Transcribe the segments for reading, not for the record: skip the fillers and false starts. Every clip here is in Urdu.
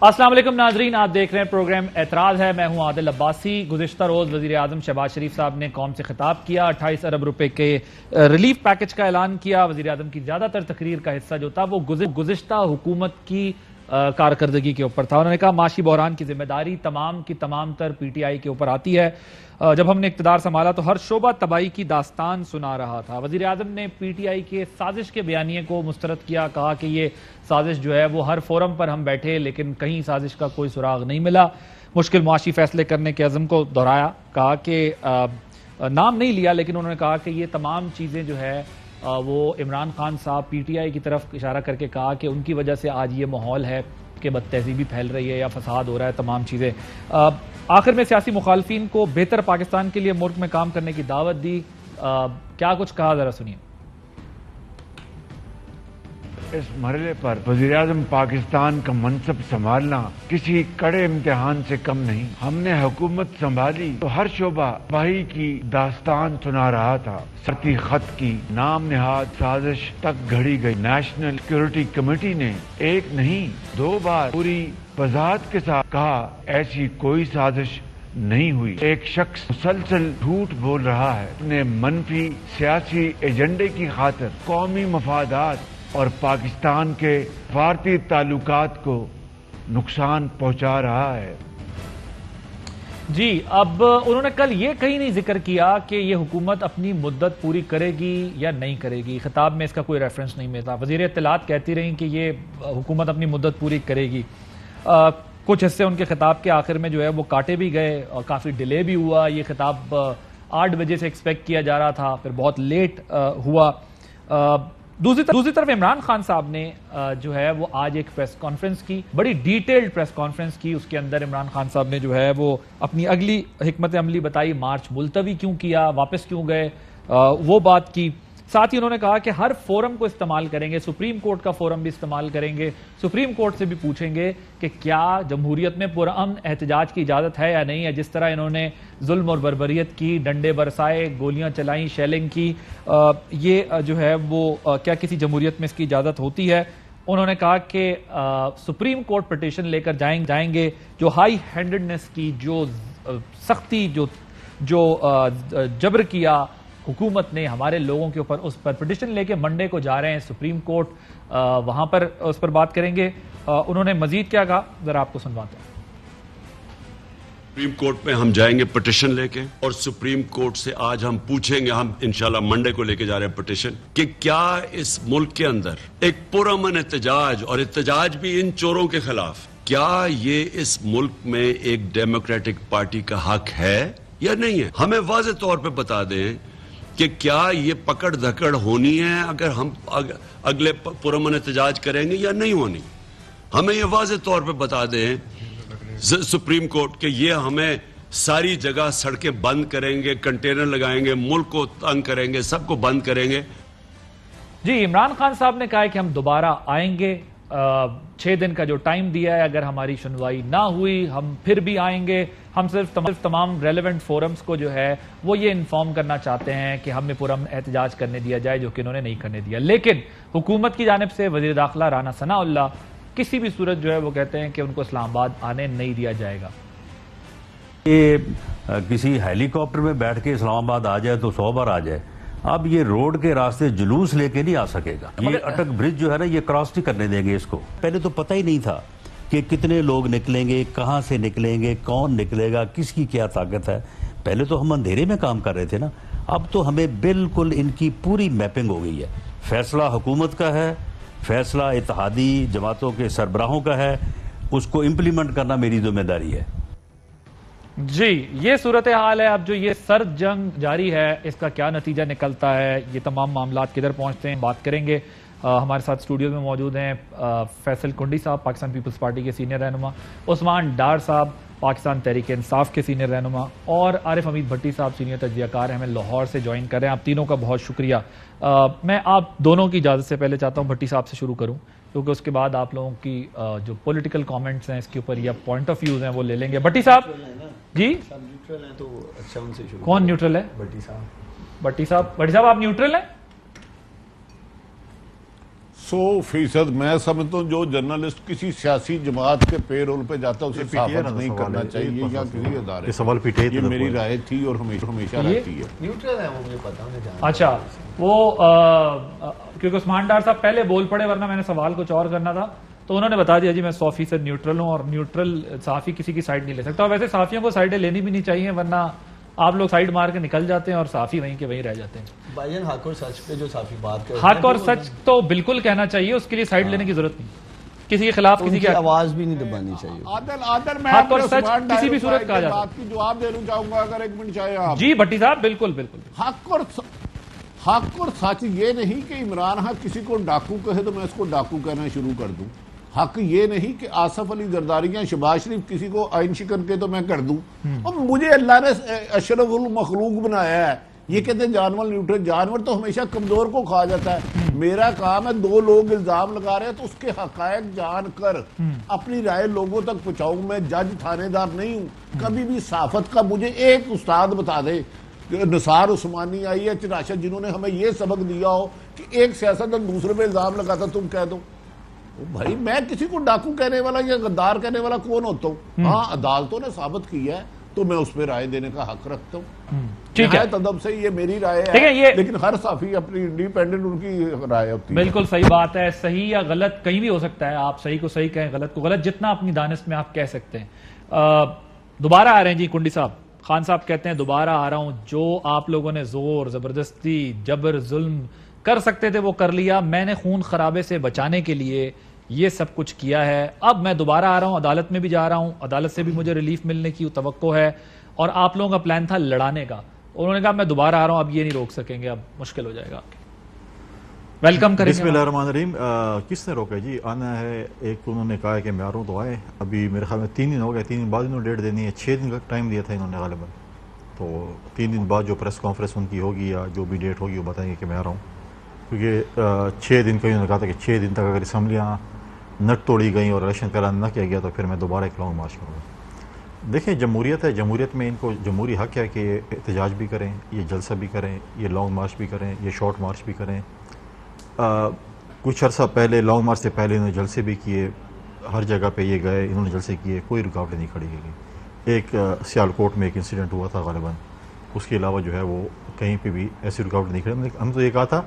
السلام علیکم ناظرین، آپ دیکھ رہے ہیں پروگرام اعتراض ہے۔ میں ہوں عادل عباسی۔ گزشتہ روز وزیر اعظم شہباز شریف صاحب نے قوم سے خطاب کیا، 28 ارب روپے کے ریلیف پیکج کا اعلان کیا۔ وزیر اعظم کی زیادہ تر تقریر کا حصہ جو تھا وہ گزشتہ حکومت کی کارکردگی کے اوپر تھا۔ انہوں نے کہا معاشی بحران کی ذمہ داری تمام کی تمام تر پی ٹی آئی کے اوپر آتی ہے۔ جب ہم نے اقتدار سنبھالا تو ہر شعبہ تباہی کی داستان سنا رہا تھا۔ وزیر اعظم نے پی ٹی آئی کے سازش کے بیانیے کو مسترد کیا، کہا کہ یہ سازش جو ہے وہ ہر فورم پر ہم بیٹھے لیکن کہیں سازش کا کوئی سراغ نہیں ملا۔ مشکل معاشی فیصلے کرنے کے عزم کو دہرایا، کہا کہ نام نہیں لیا لیکن انہوں نے کہا کہ یہ تمام چیزیں جو ہے وہ عمران خان صاحب پی ٹی آئی کی طرف اشارہ کر کے کہا کہ ان کی وجہ سے آج یہ ماحول ہے کہ بد تہذیبی پھیل رہی ہے یا فساد ہو رہا ہے، تمام چیزیں۔ آخر میں سیاسی مخالفین کو بہتر پاکستان کے لیے ملک میں کام کرنے کی دعوت دی۔ کیا کچھ کہا، ذرا سنیے۔ اس مرحلے پر وزیر اعظم پاکستان کا منصب سنبھالنا کسی کڑے امتحان سے کم نہیں۔ ہم نے حکومت سنبھالی تو ہر شعبہ تباہی کی داستان سنا رہا تھا۔ سرتی خط کی نام نہاد سازش تک گھڑی گئی۔ نیشنل سیکورٹی کمیٹی نے ایک نہیں 2 بار پوری وضاحت کے ساتھ کہا ایسی کوئی سازش نہیں ہوئی۔ ایک شخص مسلسل جھوٹ بول رہا ہے، اپنے منفی سیاسی ایجنڈے کی خاطر قومی مفادات اور پاکستان کے سفارتی تعلقات کو نقصان پہنچا رہا ہے۔ جی، اب انہوں نے کل یہ کہیں نہیں ذکر کیا کہ یہ حکومت اپنی مدت پوری کرے گی یا نہیں کرے گی۔ خطاب میں اس کا کوئی ریفرنس نہیں ملتا۔ وزیر اطلاعات کہتی رہیں کہ یہ حکومت اپنی مدت پوری کرے گی۔ کچھ حصے ان کے خطاب کے آخر میں جو ہے وہ کاٹے بھی گئے اور کافی ڈیلے بھی ہوا۔ یہ خطاب 8 بجے سے ایکسپیکٹ کیا جا رہا تھا، پھر بہت لیٹ ہوا۔ دوسری طرف عمران خان صاحب نے جو ہے وہ آج ایک پریس کانفرنس کی، بڑی ڈیٹیلڈ پریس کانفرنس کی۔ اس کے اندر عمران خان صاحب نے جو ہے وہ اپنی اگلی حکمت عملی بتائی، مارچ ملتوی کیوں کیا، واپس کیوں گئے، وہ بات کی۔ ساتھ ہی انہوں نے کہا کہ ہر فورم کو استعمال کریں گے، سپریم کورٹ کا فورم بھی استعمال کریں گے، سپریم کورٹ سے بھی پوچھیں گے کہ کیا جمہوریت میں پرامن احتجاج کی اجازت ہے یا نہیں ہے۔ جس طرح انہوں نے ظلم اور بربریت کی، ڈنڈے برسائے، گولیاں چلائیں، شیلنگ کی، یہ جو ہے وہ کیا کسی جمہوریت میں اس کی اجازت ہوتی ہے؟ انہوں نے کہا کہ سپریم کورٹ پٹیشن لے کر جائیں گے۔ جو ہائی ہینڈڈنس کی، جو سختی، جو جبر کیا حکومت نے ہمارے لوگوں کے اوپر، اس پر پٹیشن لے کے منڈے کو جا رہے ہیں سپریم کورٹ، وہاں پر اس پر بات کریں گے۔ انہوں نے مزید کیا کہا، ذرا آپ کو سنواتے ہیں۔ سپریم کورٹ میں ہم جائیں گے پٹیشن لے کے، اور سپریم کورٹ سے آج ہم پوچھیں گے، ہم انشاءاللہ منڈے کو لے کے جا رہے ہیں پٹیشن، کہ کیا اس ملک کے اندر ایک پرامن احتجاج، اور احتجاج بھی ان چوروں کے خلاف، کیا یہ اس ملک میں ایک ڈیموکریٹک پارٹی کا حق ہے یا نہیں ہے؟ ہمیں واضح طور پہ بتا دیں کہ کیا یہ پکڑ دھکڑ ہونی ہے اگر ہم اگلے پرامن احتجاج کریں گے یا نہیں ہونی۔ ہمیں یہ واضح طور پہ بتا دیں سپریم کورٹ کہ یہ ہمیں ساری جگہ سڑکیں بند کریں گے، کنٹینر لگائیں گے، ملک کو تنگ کریں گے، سب کو بند کریں گے۔ جی، عمران خان صاحب نے کہا کہ ہم دوبارہ آئیں گے، 6 دن کا جو ٹائم دیا ہے، اگر ہماری سنوائی نہ ہوئی ہم پھر بھی آئیں گے۔ ہم صرف تمام ریلیونٹ فورمز کو جو ہے وہ یہ انفارم کرنا چاہتے ہیں کہ ہمیں پرامن احتجاج کرنے دیا جائے، جو کہ انہوں نے نہیں کرنے دیا۔ لیکن حکومت کی جانب سے وزیر داخلہ رانا ثناء اللہ کسی بھی صورت جو ہے وہ کہتے ہیں کہ ان کو اسلام آباد آنے نہیں دیا جائے گا۔ یہ کسی ہیلی کاپٹر میں بیٹھ کے اسلام آباد آ جائے تو 100 بار آ جائے، اب یہ روڈ کے راستے جلوس لے کے نہیں آ سکے گا۔ یہ اٹک برج جو ہے نا، یہ کراس نہیں کرنے دیں گے اس کو۔ پہلے تو پتہ ہی نہیں تھا کہ کتنے لوگ نکلیں گے، کہاں سے نکلیں گے، کون نکلے گا، کس کی کیا طاقت ہے۔ پہلے تو ہم اندھیرے میں کام کر رہے تھے نا، اب تو ہمیں بالکل ان کی پوری میپنگ ہو گئی ہے۔ فیصلہ حکومت کا ہے، فیصلہ اتحادی جماعتوں کے سربراہوں کا ہے، اس کو امپلیمنٹ کرنا میری ذمہ داری ہے۔ جی، یہ صورتحال ہے۔ اب جو یہ سرد جنگ جاری ہے، اس کا کیا نتیجہ نکلتا ہے، یہ تمام معاملات کدھر پہنچتے ہیں، بات کریں گے۔ ہمارے ساتھ اسٹوڈیو میں موجود ہیں فیصل کنڈی صاحب، پاکستان پیپلز پارٹی کے سینئر رہنما، عثمان ڈار صاحب، پاکستان تحریک انصاف کے سینئر رہنما، اور عارف حمید بھٹی صاحب سینئر تجزیہ کار ہیں، ہمیں لاہور سے جوائن کر رہے ہیں۔ آپ تینوں کا بہت شکریہ۔ میں آپ دونوں کی اجازت سے پہلے چاہتا ہوں بھٹی صاحب سے شروع کروں، کیونکہ اس کے بعد آپ لوگوں کی جو پولیٹیکل کامنٹس ہیں اس کے اوپر یا پوائنٹ آف ویوز ہیں وہ لے لیں گے۔ بھٹی صاحب جی، کون نیوٹرل ہے؟ بھٹی صاحب آپ نیوٹرل ہیں؟ 100% میں سمجھتا ہوں جو جرنلسٹ کسی سیاسی جماعت کے پے رول پہ جاتا ہے اسے صحافت نہیں کرنا چاہیے یا کسی ادارے سوال پیٹے یہ میری رائے تھی اور ہمیشہ رہتی ہے. نیوٹرل ہے وہ مجھے پتا نہیں. اچھا وہ کیونکہ عثمان ڈار صاحب پہلے بول پڑے ورنہ میں نے سوال کچھ اور کرنا تھا تو انہوں نے بتا دیا جی میں 100% نیوٹرل ہوں اور نیوٹرل صحافی کسی کی سائڈ نہیں لے سکتا. اور ویسے صحافیوں کو سائڈیں لینی بھی نہیں چاہیے ورنہ آپ لوگ سائڈ مار کے نکل جاتے ہیں اور صحافی وہیں کے وہیں رہ جاتے ہیں. بھائی جان حق اور سچ پہ جو صحافی بات کرتے ہیں حق اور سچ تو بالکل کہنا چاہیے, اس کے لیے سائڈ لینے کی ضرورت نہیں, کسی کے خلاف کسی کی آواز بھی نہیں دبانی چاہیے. عادل میں حق اور سچ کسی بھی صورت کہا جاتا ہے. بات کی جواب دینا چاہوں گا اگر 1 منٹ چاہے آپ. جی بھٹی صاحب بالکل بالکل. حق اور سچ یہ نہیں کہ عمران حق کسی کو ڈاکو کہے تو میں اس کو ڈاکو کہنا شروع کر دوں. حق یہ نہیں کہ آصف علی زرداری یا شہباز شریف کسی کو آئین شکن کے تو میں کر دوں. اور مجھے اللہ نے اشرف المخلوق بنایا ہے. یہ کہتے ہیں جانور نیوٹرل, جانور تو ہمیشہ کمزور کو کھا جاتا ہے. میرا کام ہے 2 لوگ الزام لگا رہے ہیں تو اس کے حقائق جان کر اپنی رائے لوگوں تک پہنچاؤں. میں جج تھانے دار نہیں ہوں. کبھی بھی صحافت کا مجھے ایک استاد بتا دے, نثار عثمانی آئی ہے چناشت جنہوں نے ہمیں یہ سبق دیا ہو کہ ایک سیاستدان دوسرے پہ الزام لگاتا تم کہہ دو. بھائی میں کسی کو ڈاکو کہنے والا یا غدار کہنے والا کون ہوتا ہوں؟ ہاں عدالتوں نے ثابت کیا ہے تو میں اس پہ رائے دینے کا حق رکھتا ہوں. ٹھیک ہے, ادب سے یہ میری رائے ہے, لیکن ہر صحافی اپنی انڈیپینڈنٹ ان کی رائے ہوتی ہے. بالکل صحیح بات ہے. صحیح یا غلط کہیں بھی ہو سکتا ہے, آپ صحیح کو صحیح کہیں غلط کو غلط, جتنا اپنی دانست میں آپ کہہ سکتے ہیں. دوبارہ آ رہے ہیں جی کنڈی صاحب. خان صاحب کہتے ہیں دوبارہ آ رہا ہوں, جو آپ لوگوں نے زور زبردستی جبر ظلم کر سکتے تھے وہ کر لیا. میں نے خون خرابے سے بچانے کے لیے یہ سب کچھ کیا ہے. اب میں دوبارہ آ رہا ہوں, عدالت میں بھی جا رہا ہوں, عدالت سے بھی مجھے ریلیف ملنے کی توقع ہے اور آپ لوگوں کا پلان تھا لڑانے کا. انہوں نے کہا میں دوبارہ آ رہا ہوں, اب یہ نہیں روک سکیں گے, اب مشکل ہو جائے گا. ویلکم کریں. بسم اللہ الرحمن الرحیم. کس نے روکا جی؟ آنا ہے. ایک انہوں نے کہا کہ میں آ رہا ہوں تو آئے. ابھی میرے خیال میں 3 دن ہو گئے. 3 دن بعد انہوں نے ڈیٹ دینی ہے. 6 دن کا ٹائم دیا تھا انہوں نے غالباً. تو 3 دن بعد جو پریس کانفرنس ان کی ہوگی یا جو بھی ڈیٹ ہوگی وہ بتائیں گے کہ میں آ رہا ہوں. کیونکہ 6 دن کا انہوں نے کہا تھا کہ 6 دن تک اگر اسمبلیاں نٹ توڑی گئیں اور الیکشن کرا نہ کیا گیا تو پھر میں دوبارہ ایک لانگ مارچ کروں گا. دیکھیں جمہوریت ہے, جمہوریت میں ان کو جمہوری حق ہے کہ احتجاج بھی کریں, یہ جلسہ بھی کریں, یہ لانگ مارچ بھی کریں, یہ شارٹ مارچ بھی کریں. کچھ عرصہ پہلے لانگ مارچ سے پہلے انہوں نے جلسے بھی کیے, ہر جگہ پہ یہ گئے, انہوں نے جلسے کیے, کوئی رکاوٹیں نہیں کھڑی کی. ایک سیالکوٹ میں ایک انسیڈنٹ ہوا تھا غالباً, اس کے علاوہ جو ہے وہ کہیں پہ بھی ایسی رکاوٹ نہیں کھڑی. ہم تو یہ کہا تھا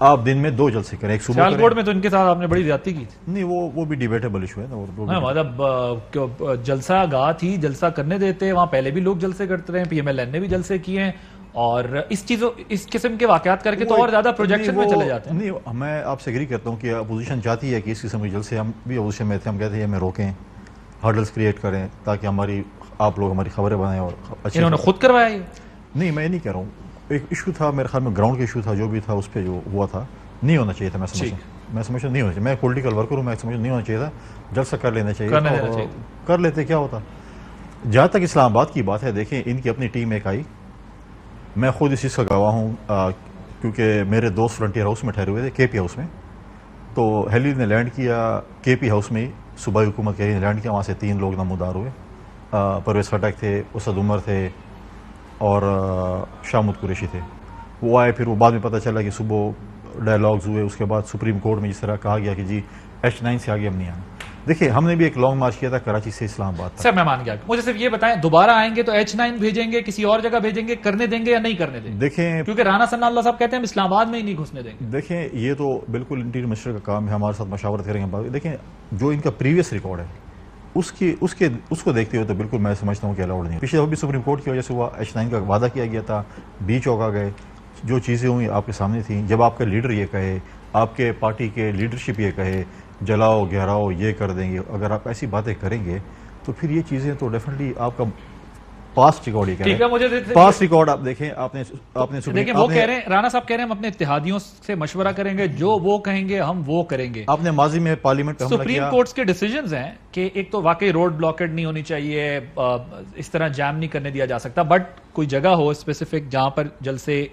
آپ دن میں 2 جلسے کریں, ایک صبح کریں. سیالکوٹ میں تو ان کے ساتھ آپ نے بڑی زیادتی کی تھی. نہیں وہ بھی ڈیبیٹیبل ایشو ہے نا. مطلب جلسہ گاہ تھی, جلسہ کرنے دیتے, وہاں پہلے بھی لوگ جلسے کرتے رہے, پی ایم ایل این نے بھی جلسے کیے ہیں اور اس قسم کے واقعات کر کے تو اور زیادہ پروجیکشن میں چلے جاتے ہیں. نہیں میں آپ سے اگری کرتا ہوں کہ اپوزیشن چاہتی ہے کہ اس قسم کے جلسے, ہم بھی اپوزیشن میں تھے, ہم کہتے ہیں ہمیں روکیں, ہرڈلز کریٹ کریں تاکہ آپ لوگ ہماری خبریں بنائیں. اور انہوں نے خود کروایا یہ؟ نہیں میں نہیں کہہ رہا ہوں. ایک ایشو تھا میرے خیال میں, گراؤنڈ کا ایشو تھا, جو بھی تھا اس پہ جو ہوا تھا نہیں ہونا چاہیے تھا. میں سمجھتا نہیں ہونا چاہیے. میں پولیٹیکل ورکر ہوں, میں سمجھتا نہیں ہونا چاہیے تھا. جلسہ کر لینا چاہیے, کر لیتے کیا ہوتا. جہاں تک اسلام آباد کی بات ہے, دیکھیں ان کی اپنی ٹیم ایک آئی, میں خود اس چیز کا گواہ ہوں کیونکہ میرے دوست فرنٹیئر ہاؤس میں ٹھہرے ہوئے تھے, کے پی ہاؤس میں. تو ہیلی نے لینڈ کیا کے پی ہاؤس میں, صوبائی حکومت کے لینڈ کیا, وہاں سے 3 لوگ نمودار ہوئے. پرویز خٹک تھے, اسد عمر تھے اور شامود قریشی تھے. وہ آئے, پھر وہ بعد میں پتہ چلا کہ صبح ڈائلاگز ہوئے. اس کے بعد سپریم کورٹ میں جس طرح کہا گیا کہ جی H9 سے آگے ہم نہیں آنا. دیکھیے ہم نے بھی ایک لانگ مارچ کیا تھا کراچی سے اسلام آباد. سر میں مان گیا, مجھے صرف یہ بتائیں دوبارہ آئیں گے تو H9 بھیجیں گے, کسی اور جگہ بھیجیں گے, کرنے دیں گے یا نہیں کرنے دیں گے؟ دیکھیں کیونکہ رانا ثناء اللہ صاحب کہتے ہیں ہم اسلام آباد میں ہی نہیں گھسنے دیں گے. دیکھیں یہ تو بالکل انٹیریئر منسٹر کا کام ہے, ہمارے ساتھ مشاورت کریں گے. دیکھیں جو ان کا پریویس ریکارڈ ہے اس کو دیکھتے ہوئے تو بالکل میں سمجھتا ہوں کہ الاؤڈ نہیں. پچھلے بھی سپریم کورٹ کی وجہ سے ہوا, H9 کا وعدہ کیا گیا تھا, بی چوک آ گئے, جو چیزیں ہوئی آپ کے سامنے تھیں. جب آپ کا لیڈر یہ کہے, آپ کے پارٹی کے لیڈرشپ یہ کہے جلاؤ گہراؤ یہ کر دیں گے, اگر آپ ایسی باتیں کریں گے تو پھر یہ چیزیں تو ڈیفینیٹلی آپ کا پاسٹ ریکارڈ ہی کہہ رہے ہیں. پاسٹ ریکارڈ آپ دیکھیں, آپ نے دیکھیں وہ کہہ رہے ہیں, رانا صاحب کہہ رہے ہیں ہم اپنے اتحادیوں سے مشورہ کریں گے, جو وہ کہیں گے ہم وہ کریں گے. آپ نے ماضی میں پارلیمنٹ میں سپریم کورٹس کے ڈیسیجنز ہیں کہ ایک تو واقعی روڈ بلاکڈ نہیں ہونی چاہیے, اس طرح جام نہیں کرنے دیا جا سکتا, بٹ کوئی جگہ ہو اسپیسیفک جہاں پر جلسے.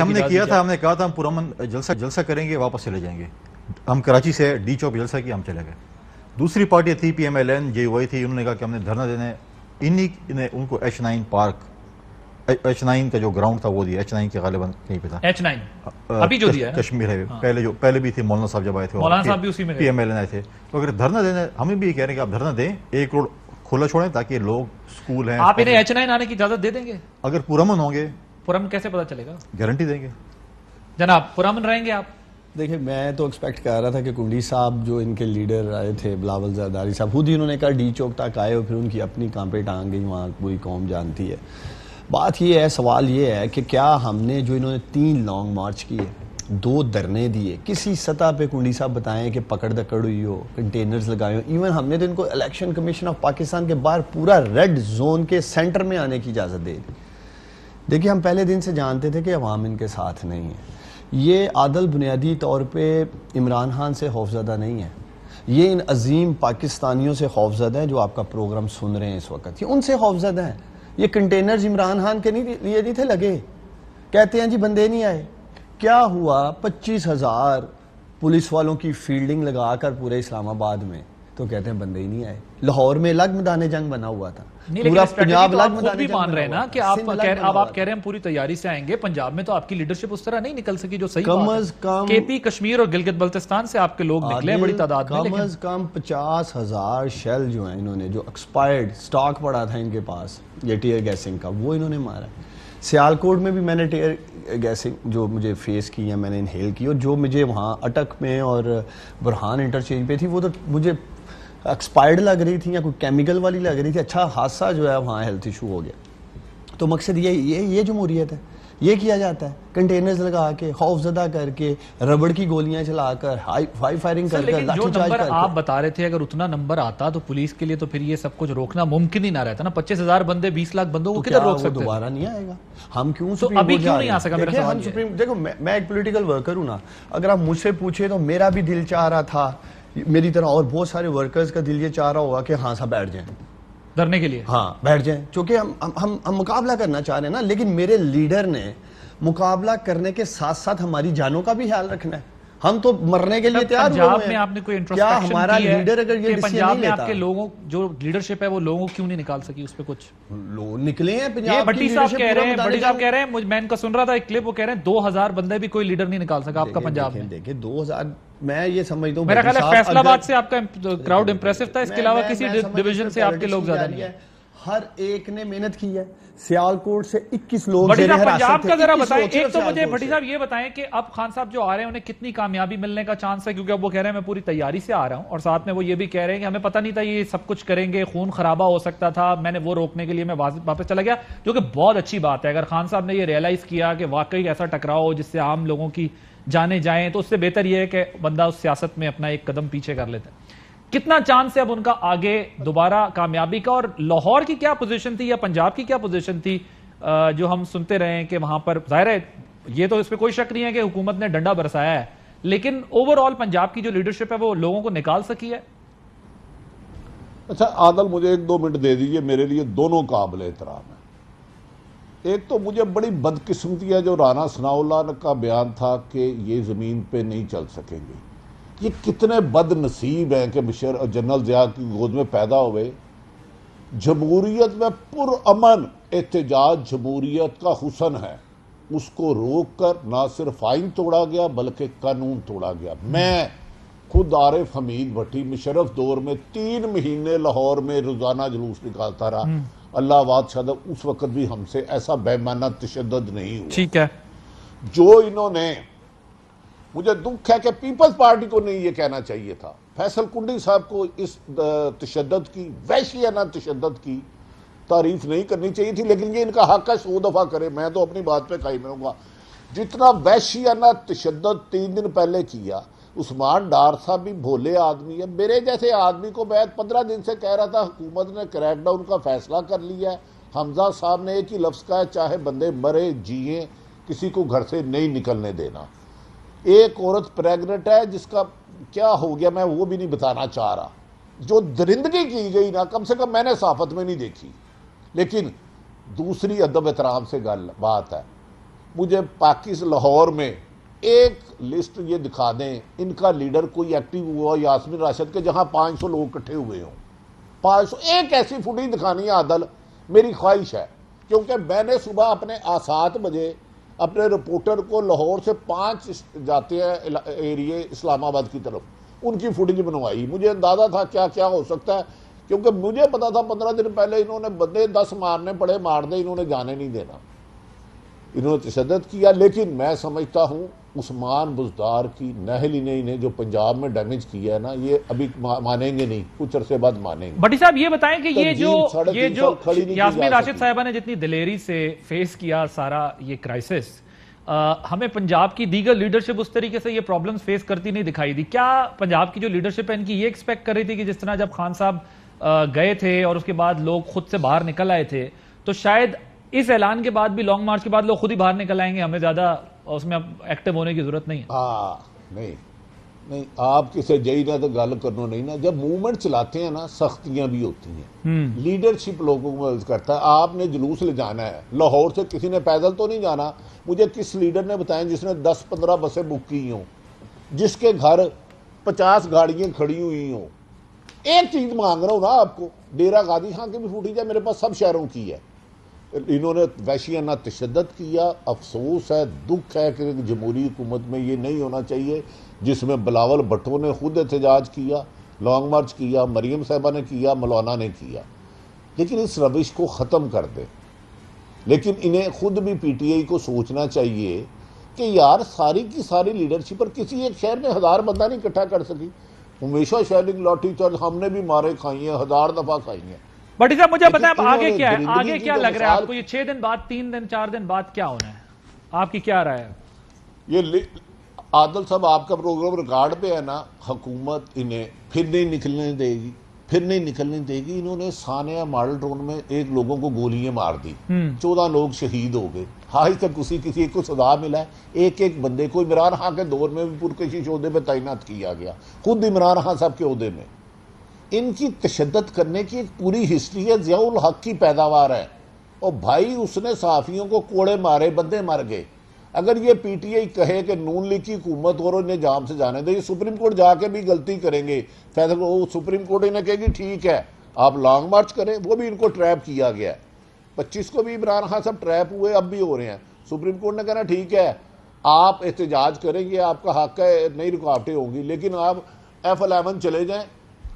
ہم نے کیا تھا, ہم نے کہا تھا ہم پرامن جلسہ کریں گے, واپس چلے جائیں گے. ہم کراچی سے ڈی چوک جلسہ کیا, ہم چلے گئے. دوسری پارٹی تھی P M L N, JUI تھی, انہوں نے کہا کہ ہم نے دھرنا دینا ہے. انہی نے ان کو H9 پارک H9 کا جو گراؤنڈ تھا وہ دیا, H9 کے غالباً کہیں پہ تھا, H9 ابھی جو دیا ہے کشمیر ہائیوے, پہلے بھی تھے مولانا صاحب جب آئے تھے, مولانا صاحب بھی اسی میں پی ایم ایل این آئے تھے. تو اگر دھرنا دینا, ہمیں بھی یہ کہہ رہے ہیں کہ آپ دھرنا دیں, 1 روڈ کھلا چھوڑیں تاکہ لوگ اسکول ہیں. آپ انہیں H9 آنے کی اجازت دے دیں گے؟ اگر پرامن ہوں گے. پرامن کیسے پتا چلے گا؟ گارنٹی دیں گے جناب. پرامن رہیں گے آپ؟ دیکھیں میں تو ایکسپیکٹ کر رہا تھا کہ کنڈی صاحب جو ان کے لیڈر آئے تھے بلاول زرداری صاحب, خود ہی انہوں نے کہا ڈی چوک تک آئے اور پھر ان کی اپنی کانپیں ٹانگ گئی, وہاں پوری قوم جانتی ہے. بات یہ ہے, سوال یہ ہے کہ کیا ہم نے جو انہوں نے 3 لانگ مارچ کیے, 2 دھرنے دیے, کسی سطح پہ کنڈی صاحب بتائیں کہ پکڑ دکڑ ہوئی ہو, کنٹینرز لگائے ہو. ایون ہم نے تو ان کو الیکشن کمیشن آف پاکستان کے باہر پورا ریڈ زون کے سینٹر میں آنے کی اجازت دے دی. دیکھیں ہم پہلے دن سے جانتے تھے کہ عوام ان کے ساتھ نہیں ہے. یہ عادل بنیادی طور پہ عمران خان سے خوفزدہ نہیں ہے, یہ ان عظیم پاکستانیوں سے خوفزدہ ہیں جو آپ کا پروگرام سن رہے ہیں اس وقت, یہ ان سے خوفزدہ ہیں. یہ کنٹینرز عمران خان کے لیے نہیں تھے لگے, کہتے ہیں جی بندے نہیں آئے. کیا ہوا, 25,000 پولیس والوں کی فیلڈنگ لگا کر پورے اسلام آباد میں, تو کہتے ہیں بندے ہی نہیں آئے. لاہور میں الگ میدان جنگ بنا ہوا تھا, پورا پنجاب الگ میدان جنگ مان رہے ہیں نا کہ آپ کہہ رہے ہیں پوری تیاری سے آئیں گے. پنجاب میں تو آپ کی لیڈرشپ اس طرح نہیں نکل سکی جو صحیح بات ہے. کے پی کشمیر اور گلگت بلتستان سے آپ کے لوگ نکلے بڑی تعداد میں, کم از کم 50,000 شیل جو ہیں انہوں نے, جو ایکسپائرڈ سٹاک پڑا تھا ان کے پاس یہ ٹیئر گیسنگ کا, وہ انہوں نے مارا. سیالکوٹ میں بھی میں نے ٹیئر گیسنگ جو مجھے فیس کی ہے میں نے انہیل کی, اور جو مجھے وہاں اٹک میں اور برہان انٹرچینج پہ تھی وہ تو مجھے ایکسپائرڈ لگ رہی تھی یا کوئی کیمیکل والی لگ رہی تھی. اچھا حادثہ جو ہے وہاں ہیلتھ ایشو ہو گیا. تو مقصد یہ جمہوریت ہے, یہ کیا جاتا ہے کنٹینرز لگا کے, خوف زدہ کر کے, ربڑ کی گولیاں چلا کر, ہائی فائرنگ کر کے, جو نمبر آپ بتا رہے تھے اگر اتنا نمبر آتا تو پولیس کے لیے تو پھر یہ سب کچھ روکنا ممکن ہی نہ رہتا نا. 25,000 بندے 20 لاکھ بندوں کو کدھر روک سکتے؟ دوبارہ نہیں آئے گا. ہم کیوں ابھی کیوں نہیں آ سکا؟ میرا سوال یہ ہے. دیکھو میں ایک پولیٹیکل ورکر ہوں نا, اگر آپ مجھ سے پوچھے تو میرا بھی دل چاہ رہا تھا, میری طرح اور بہت سارے ورکرز کا دل یہ چاہ رہا ہوگا کہ ہاں صاحب بیٹھ جائیں دھرنے کے لیے, ہاں بیٹھ جائیں, چونکہ ہم مقابلہ کرنا چاہ رہے ہیں نا. لیکن میرے لیڈر نے مقابلہ کرنے کے ساتھ ساتھ ہماری جانوں کا بھی خیال رکھنا ہے. ہم تو مرنے کے لیے تیار ہوئے ہیں. پنجاب میں آپ نے کوئی انٹروسپیکشن کی ہے؟ ہمارا لیڈر اگر یہ ڈیسیژن پنجاب نہیں میں لیتا, آپ کے لوگوں جو لیڈرشپ ہے وہ لوگوں کیوں نہیں نکال سکی اس پہ کچھ؟ لوگ نکلے ہیں یہ پنجاب بھٹی صاحب کہہ رہے ہیں, بھٹی صاحب کہہ رہے ہیں, میں ان کا سن رہا تھا ایک کلپ, وہ کہہ رہے ہیں 2,000 بندے بھی کوئی لیڈر نہیں نکال سکا آپ کا پنجاب میں. دیکھیں 2,000 میں یہ سمجھتا ہوں میرا خیال ہے فیصل آباد سے آپ کا کراؤڈ امپریسو تھا, اس کے علاوہ کسی ڈویژن سے آپ کے لوگ زیادہ نہیں ہیں. ہر ایک نے محنت کی ہے. سیالکوٹ سے 21 لوگ بھٹی صاحب پنجاب کا ذرا بتائیں. ایک تو مجھے بھٹی صاحب یہ بتائیں کہ اب خان صاحب جو آ رہے ہیں انہیں کتنی کامیابی ملنے کا چانس ہے, کیونکہ اب وہ کہہ رہے ہیں میں پوری تیاری سے آ رہا ہوں, اور ساتھ میں وہ یہ بھی کہہ رہے ہیں کہ ہمیں پتہ نہیں تھا یہ سب کچھ کریں گے, خون خرابہ ہو سکتا تھا, میں نے وہ روکنے کے لیے میں واپس چلا گیا, جو کہ بہت اچھی بات ہے. اگر خان صاحب نے یہ ریئلائز کیا کہ واقعی ایسا ٹکراؤ ہو جس سے عام لوگوں کی جانے جائیں, تو اس سے بہتر یہ ہے کہ بندہ اس سیاست میں اپنا ایک قدم پیچھے کر لیتا ہے. کتنا چانس ہے اب ان کا آگے دوبارہ کامیابی کا؟ اور لاہور کی کیا پوزیشن تھی یا پنجاب کی کیا پوزیشن تھی جو ہم سنتے رہے ہیں کہ وہاں پر, ظاہر ہے یہ تو اس پہ کوئی شک نہیں ہے کہ حکومت نے ڈنڈا برسایا ہے, لیکن اوور آل پنجاب کی جو لیڈرشپ ہے وہ لوگوں کو نکال سکی ہے؟ اچھا عادل مجھے 1-2 منٹ دے دیجئے, میرے لیے دونوں قابل احترام ہے. ایک تو مجھے بڑی بدقسمتی ہے جو رانا ثناء اللہ کا بیان تھا کہ یہ زمین پہ نہیں چل سکیں گے. یہ کتنے بد نصیب ہیں کہ جنرل ضیاء کی گود میں پیدا ہوئے. جمہوریت میں پرامن احتجاج جمہوریت کا حسن ہے, اس کو روک کر نہ صرف آئین توڑا گیا بلکہ قانون توڑا گیا. میں خود عارف حمید بھٹی مشرف دور میں 3 مہینے لاہور میں روزانہ جلوس نکالتا رہا. اللہ آباد شاید اس وقت بھی ہم سے ایسا بے معنی تشدد نہیں ہوا. ٹھیک ہے, جو انہوں نے, مجھے دکھ ہے کہ پیپلز پارٹی کو نہیں یہ کہنا چاہیے تھا, فیصل کنڈی صاحب کو اس تشدد کی, وحشیانہ تشدد کی تعریف نہیں کرنی چاہیے تھی, لیکن یہ ان کا حق ہے 100 دفعہ کرے, میں تو اپنی بات پہ قائم رہوں گا. جتنا وحشیانہ تشدد 3 دن پہلے کیا, عثمان ڈار صاحب بھی بھولے آدمی ہے, میرے جیسے آدمی کو میں 15 دن سے کہہ رہا تھا حکومت نے کریک ڈاؤن کا فیصلہ کر لیا ہے. حمزہ صاحب نے ایک ہی لفظ کہا ہے, چاہے بندے مرے جیئیں کسی کو گھر سے نہیں نکلنے دینا. ایک عورت پریگننٹ ہے جس کا کیا ہو گیا میں وہ بھی نہیں بتانا چاہ رہا. جو درندگی کی گئی نا, کم سے کم میں نے صحافت میں نہیں دیکھی. لیکن دوسری ادب احترام سے بات ہے, مجھے پاکستان لاہور میں ایک لسٹ یہ دکھا دیں ان کا لیڈر کوئی ایکٹیو ہوا یاسمین راشد کے جہاں 500 لوگ اکٹھے ہوئے ہوں. 500 ایک ایسی فوٹیج دکھانی ہے عادل, میری خواہش ہے. کیونکہ میں نے صبح اپنے 7 بجے اپنے رپورٹر کو لاہور سے 5 جاتے ہیں ایریے اسلام آباد کی طرف, ان کی فوٹیج بنوائی. مجھے اندازہ تھا کیا کیا ہو سکتا ہے, کیونکہ مجھے پتا تھا 15 دن پہلے انہوں نے بندے 10 مارنے پڑے, مار دے, انہوں نے جانے نہیں دینا, انہوں نے تشدد کیا. لیکن میں سمجھتا ہوں عثمان بزدار کی نہل انہیں جو پنجاب میں ڈیمیج کیا ہے نا, یہ ابھی مانیں گے نہیں, کچھ عرصے بعد مانیں گے. بھٹی صاحب یہ بتائیں کہ یہ جو یاسمین راشد صاحبہ نے جتنی دلیری سے فیس کیا سارا یہ کرائسس, ہمیں پنجاب کی دیگر لیڈرشپ اس طریقے سے یہ پرابلمز فیس کرتی نہیں دکھائی دی. کیا پنجاب کی جو لیڈرشپ ہے ان کی یہ ایکسپیکٹ کر رہی تھی کہ جس طرح جب خان صاحب گئے تھے اور اس کے بعد لوگ خود سے باہر نکل آئے تھے, تو شاید اس اعلان کے بعد بھی لانگ مارچ کے بعد لوگ خود ہی باہر نکل آئیں گے, ہمیں زیادہ اس میں ایکٹیو ہونے کی ضرورت نہیں ہے. نہیں, آپ کسے جائی نہ تو گل کرنو نہیں نا. جب موومنٹ چلاتے ہیں نا سختیاں بھی ہوتی ہیں, لیڈرشپ لوگوں کو مدد کرتا ہے. آپ نے جلوس لے جانا ہے, لاہور سے کسی نے پیدل تو نہیں جانا. مجھے کس لیڈر نے بتایا جس نے 10-15 بسیں بک کی ہوں, جس کے گھر 50 گاڑیاں کھڑی ہوئی ہوں. ایک چیز مانگ رہا ہوں نا آپ کو, ڈیرہ غازی خان کی بھی فوٹیج ہے میرے پاس, سب شہروں کی ہے. انہوں نے وحشیانہ تشدد کیا. افسوس ہے, دکھ ہے کہ جمہوری حکومت میں یہ نہیں ہونا چاہیے, جس میں بلاول بھٹو نے خود احتجاج کیا, لانگ مارچ کیا, مریم صاحبہ نے کیا, مولانا نے کیا. لیکن اس روش کو ختم کر دے. لیکن انہیں خود بھی پی ٹی آئی کو سوچنا چاہیے کہ یار ساری کی ساری لیڈرشپ پر کسی ایک شہر میں 1000 بندہ نہیں اکٹھا کر سکی. ہمیشہ شیلنگ لاٹھی چارج ہم نے بھی مارے کھائی ہیں, 1000 دفعہ کھائی ہیں. بھٹی صاحب مجھے بتائیں آگے کیا ہے, آگے کیا لگ رہا ہے آپ کو, یہ 6 دن بعد 3 دن 4 دن بعد کیا ہونا ہے, آپ کی کیا رائے ہے؟ یہ عادل صاحب آپ کا پروگرام ریکارڈ پہ ہے نا, حکومت انہیں پھر نہیں نکلنے دے گی, پھر نہیں نکلنے دے گی. انہوں نے ثانیہ ماڈل ٹاؤن میں ایک لوگوں کو گولیاں مار دی, 14 لوگ شہید ہو گئے. آج تک کسی ایک کو سزا ملا ہے. ایک بندے کو عمران خان کے دور میں بھی پرکشش عہدے پہ تعینات کیا گیا, خود عمران خان صاحب کے عہدے میں. ان کی تشدد کرنے کی ایک پوری ہسٹری ہے, ضیاء الحق کی پیداوار ہے. اور بھائی اس نے صحافیوں کو کوڑے مارے, بندے مر گئے. اگر یہ پی ٹی آئی کہے کہ نون لیگ کی حکومت اور انہیں جام سے جانے دے, یہ سپریم کورٹ جا کے بھی غلطی کریں گے. فیصلہ سپریم کورٹ انہیں کہے گی ٹھیک ہے آپ لانگ مارچ کریں, وہ بھی ان کو ٹریپ کیا گیا ہے. 25 کو بھی عمران خان صاحب ٹریپ ہوئے, اب بھی ہو رہے ہیں. سپریم کورٹ نے کہنا ٹھیک ہے آپ احتجاج کریں گے, آپ کا حق ہے, نئی رکاوٹیں ہوں گی, لیکن آپ F11 چلے جائیں,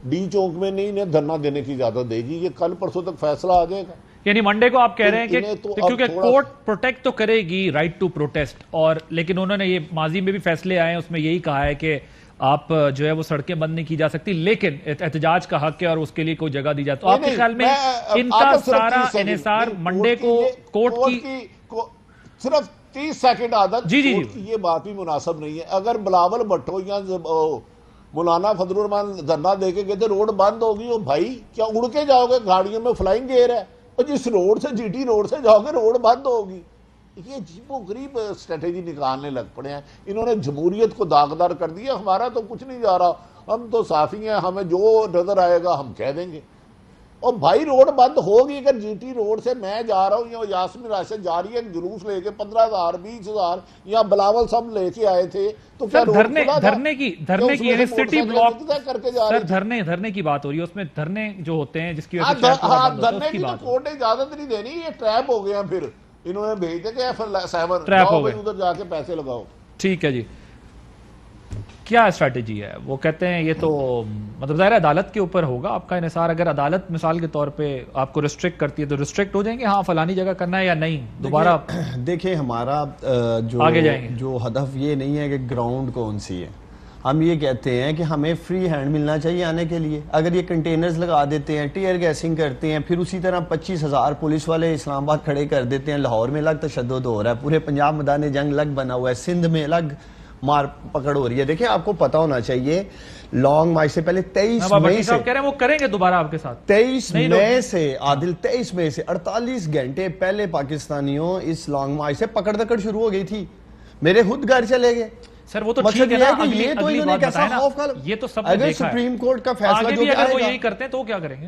ڈی چوک میں نہیں انہیں دھرنا دینے کی اجازت دے گی. یہ کل پرسوں تک فیصلہ آ جائے گا. یعنی منڈے کو آپ کہہ رہے ہیں کہ کیونکہ کورٹ پروٹیکٹ تو کرے گی رائٹ ٹو پروٹیسٹ, اور لیکن انہوں نے یہ ماضی میں بھی فیصلے آئے ہیں اس میں یہی کہا ہے کہ آپ جو ہے وہ سڑکیں بند نہیں کی جا سکتی, لیکن احتجاج کا حق ہے اور اس کے لیے کوئی جگہ دی جائے. تو آپ کے خیال میں ان کا سارا انحصار منڈے کو کورٹ کی صرف 30 سیکنڈ عادت جی یہ بات بھی مناسب نہیں ہے. اگر بلاول بھٹو یا مولانا فضل الرحمان دھرنا دے کے گئے تھے, روڈ بند ہوگی, اور بھائی کیا اڑ کے جاؤ گے, گاڑیوں میں فلائنگ ایئر ہے, اور جس روڈ سے جی ٹی روڈ سے جاؤ گے روڈ بند ہوگی. یہ عجیب و غریب اسٹریٹجی نکالنے لگ پڑے ہیں. انہوں نے جمہوریت کو داغدار کر دیا. ہمارا تو کچھ نہیں جا رہا, ہم تو صافی ہیں, ہمیں جو نظر آئے گا ہم کہہ دیں گے. اور بھائی روڈ بند ہوگی. اگر جی ٹی روڈ سے میں جا رہا ہوں یا یاسمین راشد جا رہی ہے جلوس لے کے 15,000 20,000 یا بلاول سب لے کے آئے تھے, تو کیا دھرنے کی یعنی سٹی بلاک سر دھرنے کی بات ہو رہی ہے, اس میں دھرنے جو ہوتے ہیں جس کی وجہ سے دھرنے کی تو کورٹ نے اجازت نہیں دینی. یہ ٹریپ ہو گئے ہیں, پھر انہوں نے بھیج دے کہ F7 جاؤ ادھر جا کے پیسے لگاؤ. ٹھیک ہے جی, کیا اسٹریٹجی ہے؟ وہ کہتے ہیں یہ تو مطلب ظاہر عدالت کے اوپر ہوگا آپ کا انحصار. اگر عدالت مثال کے طور پہ آپ کو ریسٹرکٹ کرتی ہے تو ریسٹرکٹ ہو جائیں گے, ہاں فلانی جگہ کرنا ہے یا نہیں, دوبارہ دیکھیں ہمارا آگے جائیں گے. جو ہدف یہ نہیں ہے کہ گراؤنڈ کون سی ہے, ہم یہ کہتے ہیں کہ ہمیں فری ہینڈ ملنا چاہیے آنے کے لیے. اگر یہ کنٹینرز لگا دیتے ہیں, ٹیئر گیسنگ کرتے ہیں, پھر اسی طرح 25,000 پولیس والے اسلام آباد کھڑے کر دیتے ہیں, لاہور میں الگ تشدد ہو رہا ہے, پورے پنجاب میدان جنگ الگ بنا ہوا ہے, سندھ میں الگ مار پکڑ ہو رہی ہے. دیکھیں آپ کو پتا ہونا چاہیے لانگ مارچ سے پہلے 23 مئی سے کہہ رہے ہیں وہ کریں گے دوبارہ آپ کے ساتھ 23 مئی سے عادل 23 مئی سے 48 گھنٹے پہلے پاکستانیوں اس لانگ مارچ سے پکڑ دکڑ شروع ہو گئی تھی. میرے خود گھر چلے گئے. سر وہ تو ٹھیک ہے نا, یہ تو انہوں نے کیسا خوف کا, یہ تو سب نے دیکھا ہے. اگر سپریم کورٹ کا فیصلہ جو اگر وہ یہی کرتے ہیں تو کیا کریں گے,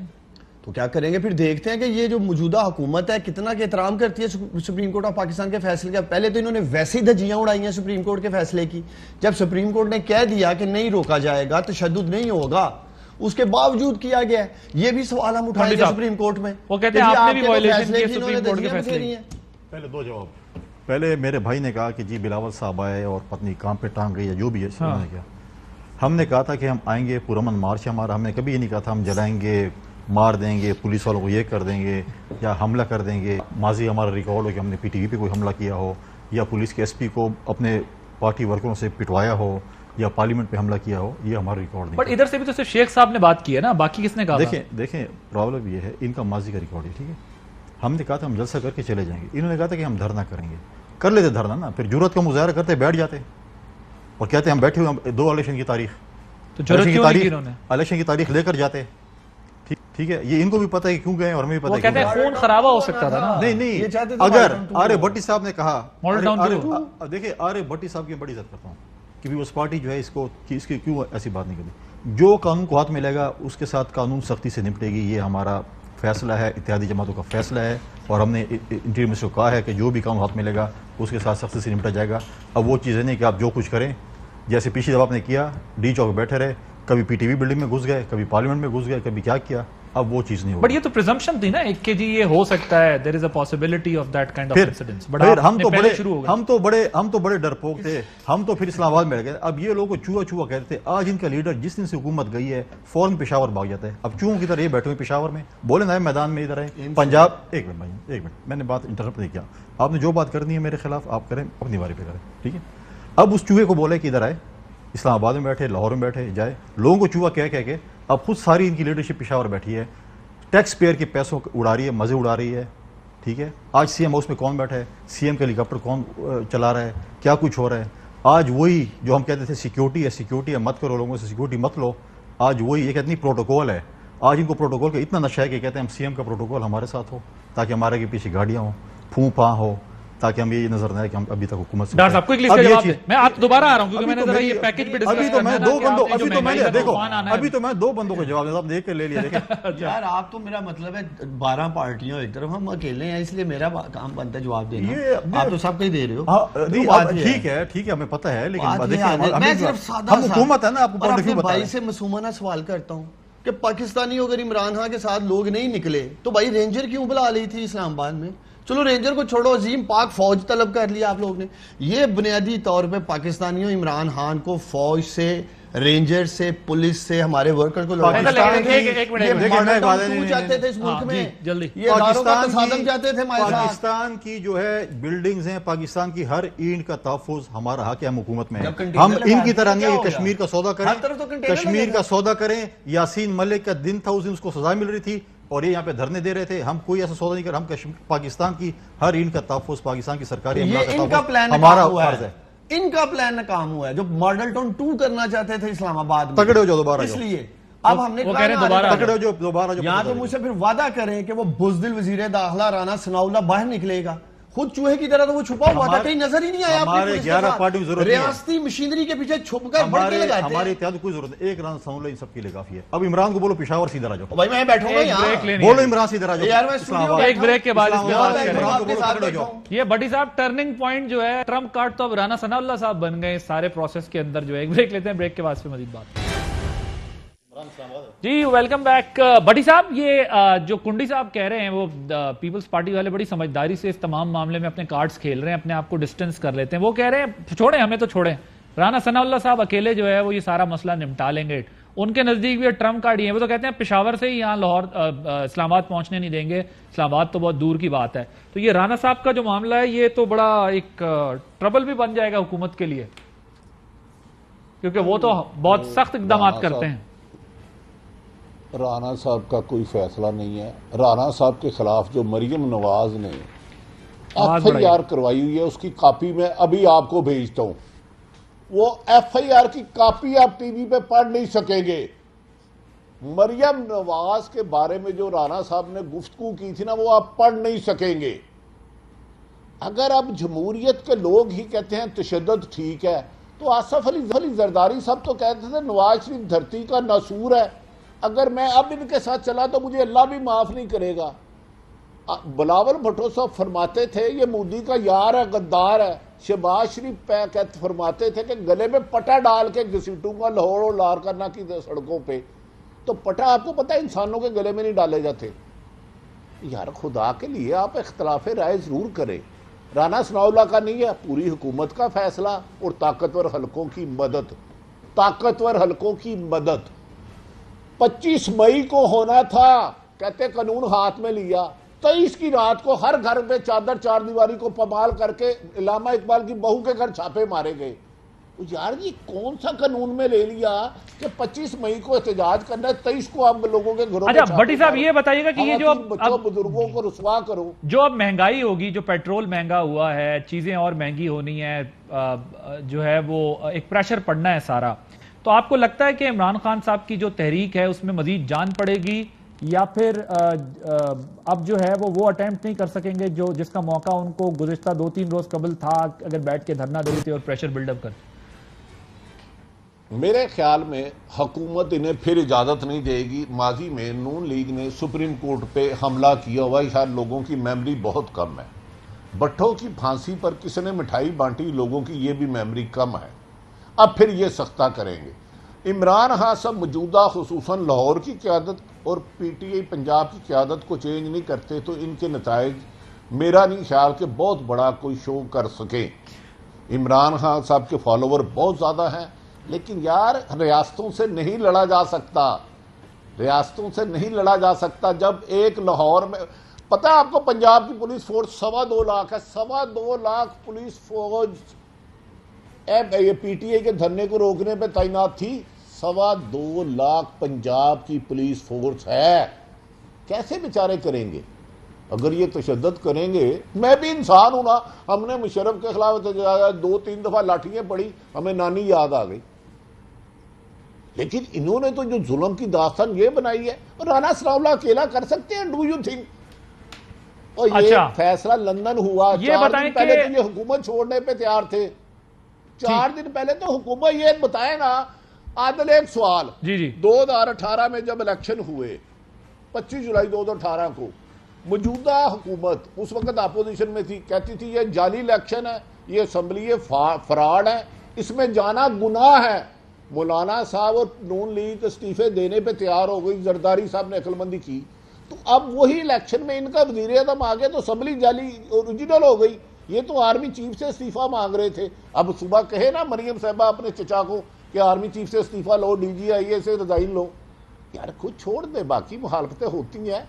تو کیا کریں گے؟ پھر دیکھتے ہیں کہ یہ جو موجودہ حکومت ہے کتنا کے احترام کرتی ہے سپریم کورٹ آف پاکستان کے فیصلے کا. پہلے تو انہوں نے ویسے ہی دھجیاں اڑائی ہیں سپریم کورٹ کے فیصلے کی. جب سپریم کورٹ نے کہہ دیا کہ نہیں روکا جائے گا, تشدد نہیں ہوگا, اس کے باوجود کیا گیا ہے. یہ بھی سوال ہم اٹھائیں گے سپریم کورٹ میں. وہ کہتے ہیں آپ نے بھی وائلیشن کی سپریم کورٹ کے فیصلے. پہلے دو جواب. پہلے میرے بھائی نے کہا کہ جی بلاول صاحب آئے اور پتنی کام پہ ٹانگ گئی یا جو بھی ہے انہوں نے کیا. ہم نے کہا تھا کہ ہم آئیں گے پرامن مارچ ہمارا. ہم نے کبھی یہ نہیں کہا تھا ہم جلائیں گے, مار دیں گے, پولیس والوں کو یہ کر دیں گے یا حملہ کر دیں گے. ماضی ہمارا ریکارڈ ہو کہ ہم نے پی ٹی وی پہ کوئی حملہ کیا ہو یا پولیس کے ایس پی کو اپنے پارٹی ورکروں سے پٹوایا ہو یا پارلیمنٹ پہ حملہ کیا ہو, یہ ہمارا ریکارڈ نہیں. بٹ ادھر سے بھی تو صرف شیخ صاحب نے بات کی ہے نا, باقی کس نے کہا؟ دیکھیں پرابلم یہ ہے ان کا ماضی کا ریکارڈ ہے. ٹھیک ہے, ہم نے کہا تھا ہم جلسہ کر کے چلے جائیں گے. انہوں نے کہا تھا کہ ہم دھرنا کریں گے. کر لیتے دھرنا نا, پھر جرات کا مظاہرہ کرتے بیٹھ جاتے اور کہتے ہم بیٹھے ہوئے 2 الیکشن کی تاریخ, تو ضرورت کیوں نہیں کی انہوں نے؟ الیکشن کی تاریخ لے کر جاتے. ٹھیک ہے, یہ ان کو بھی پتہ ہے کہ کیوں گئے اور ہمیں بھی پتہ ہے. وہ کہتے ہیں خون خرابہ ہو سکتا تھا نا. نہیں, اگر آرے بھٹی صاحب نے کہا, دیکھیں آرے بھٹی صاحب کی بڑی عزت کرتا ہوں کہ پیپلز پارٹی جو ہے اس کی کیوں ایسی بات نہیں کرتی. جو قانون کو ہاتھ میں لے گا اس کے ساتھ قانون سختی سے نپٹے گی. یہ ہمارا فیصلہ ہے, اتحادی جماعتوں کا فیصلہ ہے, اور ہم نے انٹیریئر منسٹر کو کہا ہے کہ جو بھی قانون ہاتھ میں لے گا اس کے ساتھ سختی سے نپٹا جائے گا. اب وہ چیزیں نہیں کہ آپ جو کچھ کریں, جیسے پچھلی دفعہ آپ نے کیا, ڈی چوک بیٹھے رہے, کبھی پی ٹی وی بلڈنگ میں گھس گئے, کبھی پارلیمنٹ میں گھس گئے, کبھی کیا کیا. اب وہ چیز نہیں ہوگی. بٹ یہ تو پریزمپشن تھی نا ایک کہ جی یہ ہو سکتا ہے, there is a possibility of that kind of incidents. پھر ہم تو بڑے ڈرپوک تھے, ہم تو پھر اسلام آباد میں رہ گئے. اب یہ لوگ چوہا کہتے تھے. آج ان کا لیڈر جس دن سے حکومت گئی ہے فوراً پشاور بھاگ جاتا ہے. اب چوہوں کی طرح یہ بیٹھے ہوئے پشاور میں, بولے نا میدان میں ادھر ہے پنجاب. ایک منٹ میں نے بات انٹرپٹ نہیں کیا. آپ نے جو بات کرنی ہے میرے خلاف آپ کریں, اپنی باری پہ کریں. ٹھیک ہے, اب اس چوہے کو بولے کہ ادھر آئے, اسلام آباد میں بیٹھے, لاہور میں بیٹھے, جائے لوگوں کو چوہا کہہ کے اب خود ساری ان کی لیڈرشپ پشاور بیٹھی ہے, ٹیکس پیئر کے پیسوں اڑا رہی ہے, مزے اڑا رہی ہے. ٹھیک ہے, آج سی ایم ہاؤس میں کون بیٹھا ہے, سی ایم کا ہیلی کاپٹر کون چلا رہا ہے, کیا کچھ ہو رہا ہے. آج وہی جو ہم کہتے تھے سیکیورٹی ہے, مت کرو لوگوں سے, سیکیورٹی مت لو, آج وہی ایک اتنی پروٹوکول ہے. آج ان کو پروٹوکول کا اتنا نشہ ہے کہ کہتے ہیں ہم سی ایم کا پروٹوکول ہمارے ساتھ ہو تاکہ ہمارے کے پیچھے گاڑیاں ہوں, پھوں پھاں ہو, تاکہ ہم یہ نظر نہ آئے کہ ہم ابھی تک حکومت سے. ڈاکٹر صاحب کوئی اس کا جواب دیں. میں آپ دوبارہ آ رہا ہوں کیونکہ میں نے ذرا یہ پیکج بھی ڈسکس کرنا ہے. ابھی تو میں 2 بندوں کو جواب دیتا ہوں, دیکھ کے لے لیا. دیکھیں یار آپ تو, میرا مطلب ہے 12 پارٹیوں ایک طرف, ہم اکیلے ہیں, اس لیے میرا کام بنتا ہے جواب دینا. آپ تو سب کا ہی دے رہے ہو. ٹھیک ہے, ہمیں پتہ ہے, لیکن میں صرف سادہ حکومت ہے نا, آپ کو اپنے بھائی سے معصومانہ سوال کرتا ہوں کہ پاکستانی اگر عمران خان کے ساتھ لوگ نہیں نکلے تو بھائی رینجر کیوں بلا لی تھی اسلام آباد میں؟ چلو رینجر کو چھوڑو, عظیم پاک فوج طلب کر لیا آپ لوگ نے. یہ بنیادی طور پہ پاکستانیوں عمران خان کو فوج سے, رینجر سے, پولیس سے, ہمارے ورکر کو چاہتے تھے اس ملک میں. پاکستان کی جو ہے بلڈنگز ہیں, پاکستان کی ہر اینٹ کا تحفظ ہمارا حق ہے, ہم حکومت میں ہم ان کی طرح نہیں کہ کشمیر کا سودا کریں, کشمیر کا سودا کریں. یاسین ملک کا دن تھا, اس دن اس کو سزا مل رہی تھی اور یہ یہاں پہ دھرنے دے رہے تھے. ہم کوئی ایسا سودا نہیں کر, ہم پاکستان کی ہر اینٹ کا تحفظ, پاکستان کی سرکاری ہمارا فرض ہے. ان کا پلان ناکام ہوا ہے. جو ماڈل ٹاؤن 2 کرنا چاہتے تھے اسلام آباد میں, تگڑے ہو جاؤ دوبارہ, اس لیے اب ہم نے یہاں تو مجھ سے پھر وعدہ کریں کہ وہ بزدل وزیر داخلہ رانا ثناء اللہ باہر نکلے گا. خود چوہے کی طرح تو وہ چھپا ہوا تھا, کہیں نظر ہی نہیں آیا. ہمارے 11 پارٹیوں کی ضرورت ہے, ریاستی مشینری کے پیچھے چھپ کر بڑھ کے لگاتے ہیں. ہمارے اتحاد کوئی ضرورت ہے, ایک رانا ثناء اللہ ان سب کے لیے کافی ہے. اب عمران کو بولو پشاور سیدھا آ جاؤ. بھائی میں بیٹھوں گا یہاں, بولو عمران سیدھا آ جاؤ. ایک بریک کے بعد یہ بھٹی صاحب ٹرننگ پوائنٹ جو ہے ٹرمپ کارڈ تو اب رانا ثناء اللہ صاحب بن گئے سارے پروسیس کے اندر جو ہے. ایک بریک لیتے ہیں, بریک کے بعد پھر مزید بات. جی ویلکم بیک. بھٹی صاحب یہ جو کنڈی صاحب کہہ رہے ہیں وہ پیپلز پارٹی والے بڑی سمجھداری سے اس تمام معاملے میں اپنے کارڈز کھیل رہے ہیں, اپنے آپ کو ڈسٹنس کر لیتے ہیں. وہ کہہ رہے ہیں چھوڑیں ہمیں تو چھوڑیں, رانا ثناء اللہ صاحب اکیلے جو ہے وہ یہ سارا مسئلہ نمٹا لیں گے. ان کے نزدیک بھی ٹرمپ کارڈ ہی ہے. وہ تو کہتے ہیں پشاور سے ہی یہاں لاہور اسلام آباد پہنچنے نہیں دیں گے, اسلام آباد تو بہت دور کی بات ہے. تو یہ رانا صاحب کا جو معاملہ ہے یہ تو بڑا ایک ٹربل بھی بن جائے گا حکومت کے لیے, کیونکہ وہ تو بہت سخت اقدامات کرتے ہیں. رانا صاحب کا کوئی فیصلہ نہیں ہے. رانا صاحب کے خلاف جو مریم نواز نے ایف آئی آر کروائی ہوئی ہے اس کی کاپی میں ابھی آپ کو بھیجتا ہوں. وہ ایف آئی آر کی کاپی آپ ٹی وی پہ پڑھ نہیں سکیں گے. مریم نواز کے بارے میں جو رانا صاحب نے گفتگو کی تھی نا وہ آپ پڑھ نہیں سکیں گے. اگر اب جمہوریت کے لوگ ہی کہتے ہیں تشدد ٹھیک ہے تو آصف علی زرداری صاحب تو کہتے تھے نواز شریف دھرتی کا ناسور ہے, اگر میں اب ان کے ساتھ چلا تو مجھے اللہ بھی معاف نہیں کرے گا. بلاول بھٹو صاحب فرماتے تھے یہ مودی کا یار ہے, غدار ہے. شہباز شریف فرماتے تھے کہ گلے میں پٹا ڈال کے گھسیٹوں گا لاہور اور لار کرنا کی سڑکوں پہ. تو پٹا آپ کو پتہ ہے انسانوں کے گلے میں نہیں ڈالے جاتے. یار خدا کے لیے آپ اختلاف رائے ضرور کریں. رانا ثناء اللہ کا نہیں ہے، پوری حکومت کا فیصلہ اور طاقتور حلقوں کی مدد. طاقتور حلقوں کی مدد 25 مئی کو ہونا تھا، کہتے قانون ہاتھ میں لیا. 23 کی رات کو ہر گھر پہ چادر چار دیواری کو پمال کر کے علامہ اقبال کی بہو کے گھر چھاپے مارے گئے. یار یہ کون سا قانون میں لے لیا کہ 25 مئی کو احتجاج کرنا ہے، 23 کو آپ لوگوں کے گھروں میں اچھا بٹی صاحب یہ بتائیے گا کہ یہ جو بچوں بزرگوں کو رسوا کرو، جو اب مہنگائی ہوگی، جو پیٹرول مہنگا ہوا ہے، چیزیں اور مہنگی ہونی ہے، جو ہے وہ ایک پریشر پڑنا ہے سارا، تو آپ کو لگتا ہے کہ عمران خان صاحب کی جو تحریک ہے اس میں مزید جان پڑے گی، یا پھر اب جو ہے وہ اٹیمپٹ نہیں کر سکیں گے جو جس کا موقع ان کو گزشتہ 2-3 روز قبل تھا اگر بیٹھ کے دھرنا دے دیتے اور پریشر بلڈ اپ کرتے؟ میرے خیال میں حکومت انہیں پھر اجازت نہیں دے گی. ماضی میں نون لیگ نے سپریم کورٹ پہ حملہ کیا ہوا، شاید لوگوں کی میموری بہت کم ہے. بٹھوں کی پھانسی پر کس نے مٹھائی بانٹی، لوگوں کی یہ بھی میموری کم ہے. اب پھر یہ سختہ کریں گے. عمران خان صاحب موجودہ خصوصاً لاہور کی قیادت اور پی ٹی آئی پنجاب کی قیادت کو چینج نہیں کرتے تو ان کے نتائج میرا نہیں خیال کہ بہت بڑا کوئی شو کر سکیں. عمران خان صاحب کے فالوور بہت زیادہ ہیں، لیکن یار ریاستوں سے نہیں لڑا جا سکتا، ریاستوں سے نہیں لڑا جا سکتا. جب ایک لاہور میں پتہ ہے آپ کو پنجاب کی پولیس فورس 2.25 لاکھ ہے، 2.25 لاکھ پولیس فورس یہ پی ٹی آئی کے دھرنے کو روکنے پہ تعینات تھی. 2.25 لاکھ پنجاب کی پولیس فورس ہے. کیسے بیچارے کریں گے اگر یہ تشدد کریں گے؟ میں بھی انسان ہوں نا، ہم نے مشرف کے خلاف 2-3 دفعہ لاٹھیاں پڑی، ہمیں نانی یاد آ گئی، لیکن انہوں نے تو جو ظلم کی داستان یہ بنائی ہے. اور رانا ثناء اللہ اکیلا کر سکتے ہیں؟ Do you think? اور یہ فیصلہ لندن ہوا، 4 دن پہلے تو یہ حکومت چھوڑنے پہ تیار تھے. 4 دن پہلے تو حکومت یہ بتائے نا. عادل ایک سوال، 2018 میں جب الیکشن ہوئے 25 جولائی 2018 کو، موجودہ حکومت اس وقت اپوزیشن میں تھی، کہتی تھی یہ جعلی الیکشن ہے، یہ اسمبلی فراڈ ہے، اس میں جانا گناہ ہے. مولانا صاحب اور نون لیگ استعفے دینے پہ تیار ہو گئی، زرداری صاحب نے عقل مندی کی. تو اب وہی الیکشن میں ان کا وزیر اعظم آ گیا تو اسمبلی جعلی اوریجنل ہو گئی. یہ تو آرمی چیف سے استعفیٰ مانگ رہے تھے. اب صبح کہے نا مریم صاحبہ اپنے چچا کو کہ آرمی چیف سے استعفیٰ لو، ڈی جی آئی اے سے ریزائن لو. یار کچھ چھوڑ دے، باقی مخالفتیں ہوتی ہیں.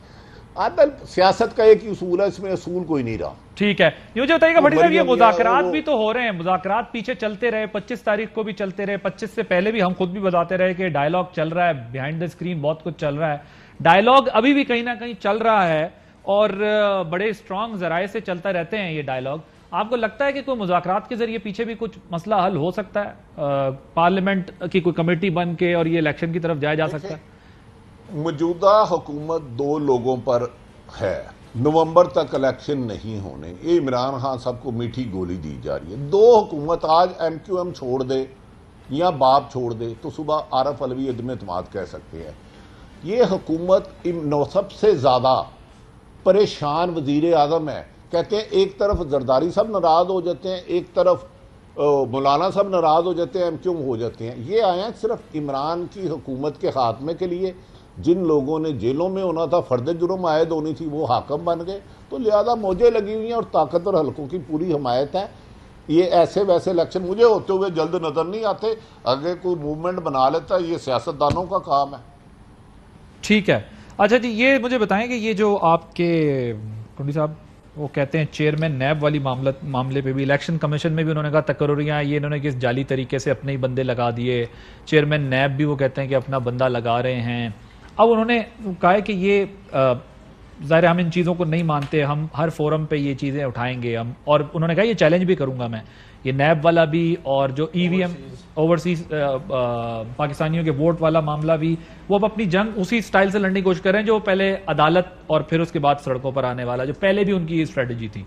عادل سیاست کا ایک اصول ہے، اس میں اصول کوئی نہیں رہا. ٹھیک ہے، یہ مجھے بتائیے گا بھٹی صاحب، یہ مذاکرات بھی تو ہو رہے ہیں، مذاکرات پیچھے چلتے رہے، 25 تاریخ کو بھی چلتے رہے، 25 سے پہلے بھی ہم خود بھی بتاتے رہے کہ ڈائلاگ چل رہا ہے، بیہائنڈ دا اسکرین بہت کچھ چل رہا ہے. ڈائلاگ ابھی بھی کہیں نہ کہیں چل رہا ہے اور بڑے اسٹرانگ ذرائع سے چلتا رہتے ہیں یہ ڈائلاگ. آپ کو لگتا ہے کہ کوئی مذاکرات کے ذریعے پیچھے بھی کچھ مسئلہ حل ہو سکتا ہے، پارلیمنٹ کی کوئی کمیٹی بن کے اور یہ الیکشن کی طرف جایا جا سکتا ہے؟ موجودہ حکومت 2 لوگوں پر ہے. نومبر تک الیکشن نہیں ہونے، یہ عمران خان صاحب کو میٹھی گولی دی جا رہی ہے. 2 حکومت آج ایم کیو ایم چھوڑ دے یا باپ چھوڑ دے تو صبح عارف علوی عدم اعتماد کہہ سکتے ہیں. یہ حکومت سب سے زیادہ پریشان وزیر اعظم ہے. کہتے ہیں ایک طرف زرداری صاحب ناراض ہو جاتے ہیں، ایک طرف مولانا صاحب ناراض ہو جاتے ہیں، ایم کیو ایم ہو جاتے ہیں. یہ آئے ہیں صرف عمران کی حکومت کے خاتمے کے لیے. جن لوگوں نے جیلوں میں ہونا تھا، فرد جرم عائد ہونی تھی، وہ حاکم بن گئے. تو لہذا موجیں لگی ہوئی ہیں اور طاقتور حلقوں کی پوری حمایت ہے. یہ ایسے ویسے الیکشن مجھے ہوتے ہوئے جلد نظر نہیں آتے. اگر کوئی موومنٹ بنا لیتا ہے، یہ سیاستدانوں کا کام ہے. ٹھیک ہے. اچھا جی، یہ مجھے بتائیں کہ یہ جو آپ کے ٹنڈی صاحب وہ کہتے ہیں چیئرمین نیب والی معاملے پہ بھی الیکشن کمیشن میں بھی انہوں نے کہا تقرریاں یہ انہوں نے کس جعلی طریقے سے اپنے ہی بندے لگا دیے. چیئرمین نیب بھی وہ کہتے ہیں کہ اپنا بندہ لگا رہے ہیں. اب انہوں نے کہا ہے کہ یہ ظاہر ہم ان چیزوں کو نہیں مانتے، ہم ہر فورم پہ یہ چیزیں اٹھائیں گے ہم. اور انہوں نے کہا یہ چیلنج بھی کروں گا میں، یہ نیب والا بھی اور جو ای وی ایم اوورسیز پاکستانیوں کے ووٹ والا معاملہ بھی، وہ اب اپنی جنگ اسی سٹائل سے لڑنے کی کوشش کر رہے ہیں جو پہلے عدالت اور پھر اس کے بعد سڑکوں پر آنے والا، جو پہلے بھی ان کی اسٹریٹجی تھی.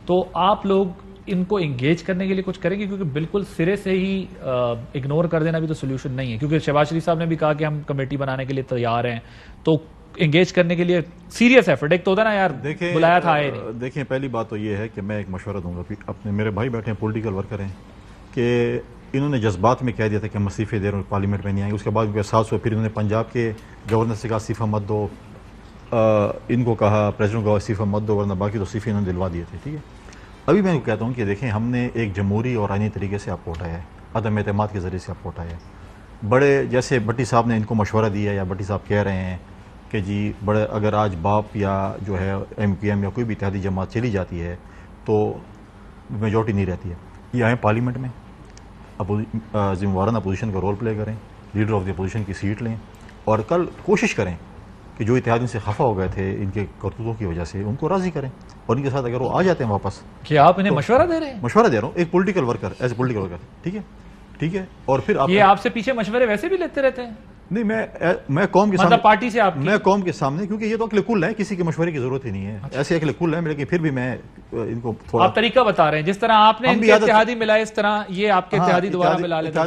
تو آپ لوگ ان کو انگیج کرنے کے لیے کچھ کریں گے؟ کیونکہ بالکل سرے سے ہی اگنور کر دینا بھی تو سولوشن نہیں ہے. کیونکہ شہباز شریف صاحب نے بھی کہا کہ ہم کمیٹی بنانے کے لیے تیار ہیں، تو انگیج کرنے کے لیے سیریس ایفرٹ. ایک تو ہوتا نا یار بلایا تھا آئے نہیں. دیکھیں پہلی بات تو یہ ہے کہ میں ایک مشورہ دوں گا، اپنے میرے بھائی بیٹھے ہیں پولیٹیکل ورکر ہیں، کہ انہوں نے جذبات میں کہہ دیا تھا کہ ہم استعفے دے رہے ہیں, پارلیمنٹ میں نہیں آئیں گے. اس کے بعد ان کے احساس ہوا, پھر انہوں نے پنجاب کے گورنر سے کہا استعفیٰ مت دو, ان کو کہا پریزیڈنٹ کو استعفیٰ مت دو, ورنہ باقی تو استعفے انہوں نے دلوا دیے تھے. ٹھیک ہے, ابھی میں کہتا ہوں کہ دیکھیں ہم نے ایک جمہوری اور آئینی طریقے سے آپ کو اٹھایا ہے, عدم اعتماد کے ذریعے سے آپ کو اٹھایا ہے. بڑے جیسے بھٹی صاحب نے ان کو مشورہ دیا, یا بھٹی صاحب کہہ رہے ہیں کہ جی بڑے اگر آج باپ یا جو ہے ایم پی ایم یا کوئی بھی اتحادی جماعت چلی جاتی ہے تو میجورٹی نہیں رہتی ہے. یہ آئیں پارلیمنٹ میں, ذمہ وارانہ اپوزیشن کا رول پلے کریں, لیڈر آف دی اپوزیشن کی سیٹ لیں, اور کل کوشش کریں کہ جو اتحادیوں سے خفا ہو گئے تھے ان کے کرتوتوں کی وجہ سے ان کو راضی کریں, اور ان کے ساتھ اگر وہ آ جاتے ہیں واپس. کہ آپ انہیں مشورہ دے رہے ہیں؟ مشورہ دے رہا ہوں ایک political worker, as a political worker. ٹھیک ہے, ٹھیک ہے. اور پھر یہ آپ سے پیچھے مشورے ویسے بھی لیتے رہتے ہیں؟ نہیں, میں قوم کے سامنے, مطلب پارٹی سے آپ میں قوم کے سامنے, کیونکہ یہ تو عقل کل ہے, کسی کے مشورے کی ضرورت ہی نہیں ہے, ایسے عقل کل ہے, لیکن پھر بھی میں ان کو تھوڑا, آپ طریقہ بتا رہے ہیں جس طرح آپ نے ان کے اتحادی ملائے اس طرح یہ آپ کے اتحادی دوبارہ ملا لیتے ہیں.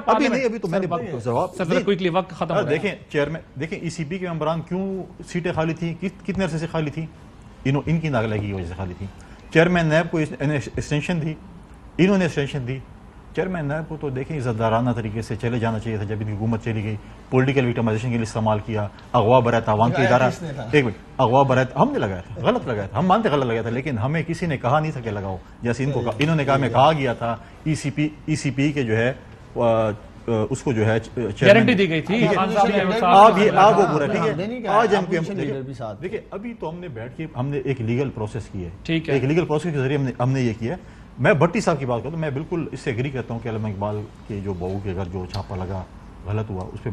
ابھی نہیں, ابھی تو میں نے جواب کوئکلی وقت ختم ہو رہا ہے. دیکھیں چیئرمین, دیکھیں ای سی پی کے ممبران کیوں سیٹیں خالی تھیں, کتنے عرصے سے خالی تھیں, ان کی ناغلگی کی وجہ سے خالی تھیں. چیئرمین نیب کو ایکسٹینشن دی, انہوں نے ایکسٹینشن دی. چیئرمین نیب کو تو دیکھیں عزتدارانہ طریقے سے چلے جانا چاہیے تھا جب ان کی حکومت چلی گئی. پولیٹیکل وکٹمائزیشن کے لیے استعمال کیا, اغوا برائے تاوان کے ادارہ, ایک منٹ, اغوا برائے ہم نے لگایا تھا, غلط لگایا تھا, ہم مانتے غلط لگایا تھا, لیکن ہمیں کسی نے کہا نہیں تھا کہ لگاؤ, جیسے ان کو انہوں نے کہا, میں کہا گیا تھا ای سی پی کے جو ہے اس کو جو ہے گارنٹی دی گئی تھی. آپ وہ برا, ٹھیک ہے, آج ہم دیکھیں ابھی تو ہم نے بیٹھ کے ہم نے ایک لیگل پروسیس کی ہے, ایک لیگل پروسیس کے ذریعے ہم نے یہ کیا ہے. میں بھٹی صاحب کی بات کرتا ہوں, میں بالکل اس سے ایگری کرتا ہوں کہ علامہ اقبال کے جو بہو کے گھر جو چھاپا لگا غلط ہوا, اس پہ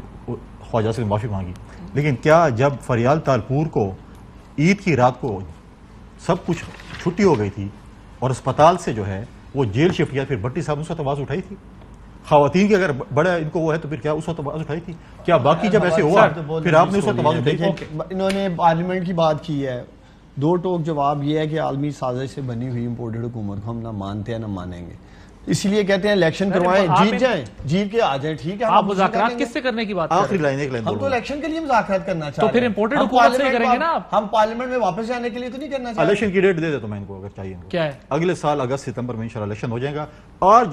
خواجہ سے معافی مانگی, لیکن کیا جب فریال تالپور کو عید کی رات کو سب کچھ چھٹی ہو گئی تھی اور اسپتال سے جو ہے وہ جیل شفٹ کیا, پھر بھٹی صاحب نے اس وقت آواز اٹھائی تھی؟ خواتین کی اگر بڑا ان کو وہ ہے تو پھر کیا اس وقت آواز اٹھائی تھی؟ کیا باقی جب ایسے ہوا پھر آپ نے اس وقت آواز اٹھائی تھی؟ انہوں نے پارلیمنٹ کی بات کی ہے, دو ٹوک جواب یہ ہے کہ عالمی سازش سے بنی ہوئی امپورٹڈ حکومت کو ہم نہ مانتے ہیں نہ مانیں گے, اسی لیے کہتے ہیں الیکشن کروائیں, جیت جائیں, جیت کے آ جائیں. ٹھیک ہے, آپ مذاکرات کس سے کرنے کی بات کر رہے ہیں؟ ہم تو الیکشن کے لیے مذاکرات کرنا چاہتے ہیں, تو پھر امپورٹڈ حکومت سے کریں گے نا. ہم پارلیمنٹ میں واپس جانے کے لیے تو نہیں کرنا چاہتے. الیکشن کی ڈیٹ دے دیتا ہوں میں ان کو, اگر چاہیے. کیا ہے؟ اگلے سال اگست ستمبر میں انشاءاللہ الیکشن ہو جائے گا, اور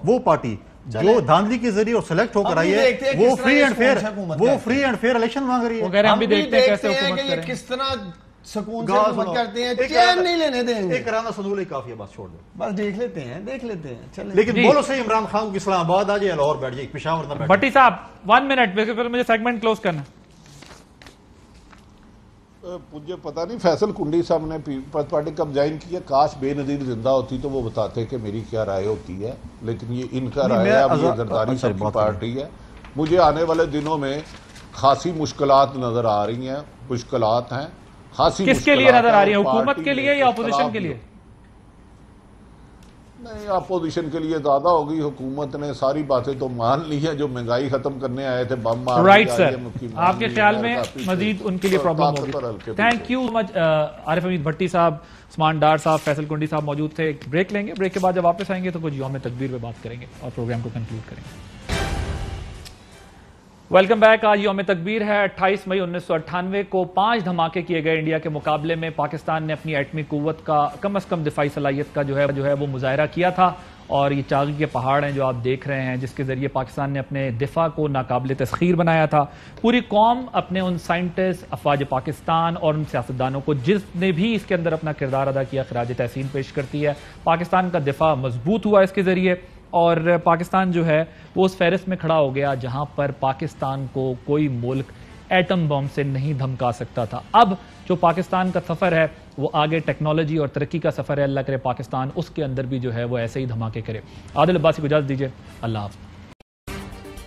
وہ پارٹی جو دھاندلی کے ذریعے اور سلیکٹ ہو کر آئی ہے وہ فری اینڈ فیئر الیکشن مانگ رہی ہے. ہم بھی دیکھتے ہیں کیسے حکومت کریں, کس طرح سکون سے حکومت کرتے ہیں, چین نہیں لینے دیں گے. ایک رانا صدول ہی کافی ہے, بس چھوڑ دو, بس دیکھ لیتے ہیں چلیں. لیکن بولو صحیح, عمران خان کو اسلام آباد آ جائے, لاہور بیٹھ جائے, پشاور نہ بیٹھ. بھٹی صاحب 1 منٹ, مجھے سیگمنٹ کلوز کرنا. مجھے پتا نہیں فیصل کنڈی صاحب نے پیپلز پارٹی کب جوائن کیا, کاش بے نظیر زندہ ہوتی تو وہ بتاتے کہ میری کیا رائے ہوتی ہے, لیکن یہ ان کا رائے ہے. اب یہ زرداری صاحب کی پارٹی ہے. مجھے آنے والے دنوں میں خاصی مشکلات نظر آ رہی ہیں, مشکلات ہیں خاصی. کس کے لیے نظر آ رہی ہے, حکومت کے لیے یا اپوزیشن کے لیے؟ نہیں, اپوزیشن کے لیے زیادہ ہوگی, حکومت نے ساری باتیں تو مان لی ہیں جو مہنگائی ختم کرنے آئے تھے, بم مار. رائٹ سر, آپ کے خیال میں مزید ان کے لیے پرابلم ہوگی. تھینک یو مچ عارف حمید بھٹی صاحب, عثمان ڈار صاحب, فیصل کنڈی صاحب موجود تھے. ایک بریک لیں گے, بریک کے بعد جب واپس آئیں گے تو کچھ یوم تکبیر پہ بات کریں گے اور پروگرام کو کنکلوڈ کریں گے. Welcome back. آج یوم تکبیر ہے. 28 مئی 1998 کو 5 دھماکے کیے گئے. انڈیا کے مقابلے میں پاکستان نے اپنی ایٹمی قوت کا کم از کم دفاعی صلاحیت کا جو ہے وہ مظاہرہ کیا تھا, اور یہ چاغی کے پہاڑ ہیں جو آپ دیکھ رہے ہیں, جس کے ذریعے پاکستان نے اپنے دفاع کو ناقابل تسخیر بنایا تھا. پوری قوم اپنے ان سائنٹسٹ, افواج پاکستان اور ان سیاستدانوں کو جس نے بھی اس کے اندر اپنا کردار ادا کیا خراج تحسین پیش کرتی ہے. پاکستان کا دفاع مضبوط ہوا اس کے ذریعے, اور پاکستان جو ہے وہ اس فہرست میں کھڑا ہو گیا جہاں پر پاکستان کو کوئی ملک ایٹم بم سے نہیں دھمکا سکتا تھا. اب جو پاکستان کا سفر ہے وہ آگے ٹیکنالوجی اور ترقی کا سفر ہے. اللہ کرے پاکستان اس کے اندر بھی جو ہے وہ ایسے ہی دھماکے کرے. عادل عباسی کو اجازت دیجیے, اللہ حافظ.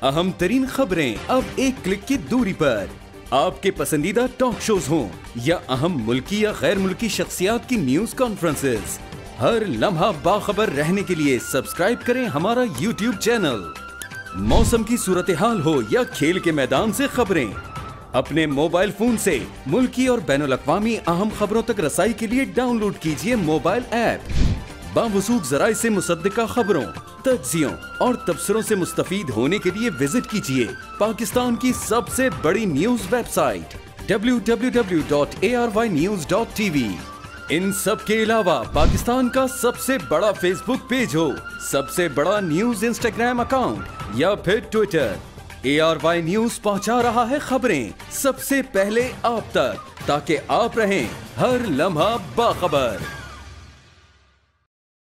اہم ترین خبریں اب ایک کلک کی دوری پر. آپ کے پسندیدہ ٹاک شوز ہوں یا اہم ملکی یا غیر ملکی شخصیات کی نیوز کانفرنسز, ہر لمحہ باخبر رہنے کے لیے سبسکرائب کریں ہمارا یوٹیوب چینل. موسم کی صورتحال ہو یا کھیل کے میدان سے خبریں, اپنے موبائل فون سے ملکی اور بین الاقوامی اہم خبروں تک رسائی کے لیے ڈاؤن لوڈ کیجیے موبائل ایپ. باوثوق ذرائع سے مصدقہ خبروں, تجزیوں اور تبصروں سے مستفید ہونے کے لیے وزٹ کیجیے پاکستان کی سب سے بڑی نیوز ویب سائٹ www.arYnews.tv. ان سب کے علاوہ پاکستان کا سب سے بڑا فیس بک پیج ہو, سب سے بڑا نیوز انسٹاگرام اکاؤنٹ یا پھر ٹویٹر, ARY نیوز پہنچا رہا ہے خبریں سب سے پہلے آپ تک, تاکہ آپ رہیں ہر لمحہ باخبر.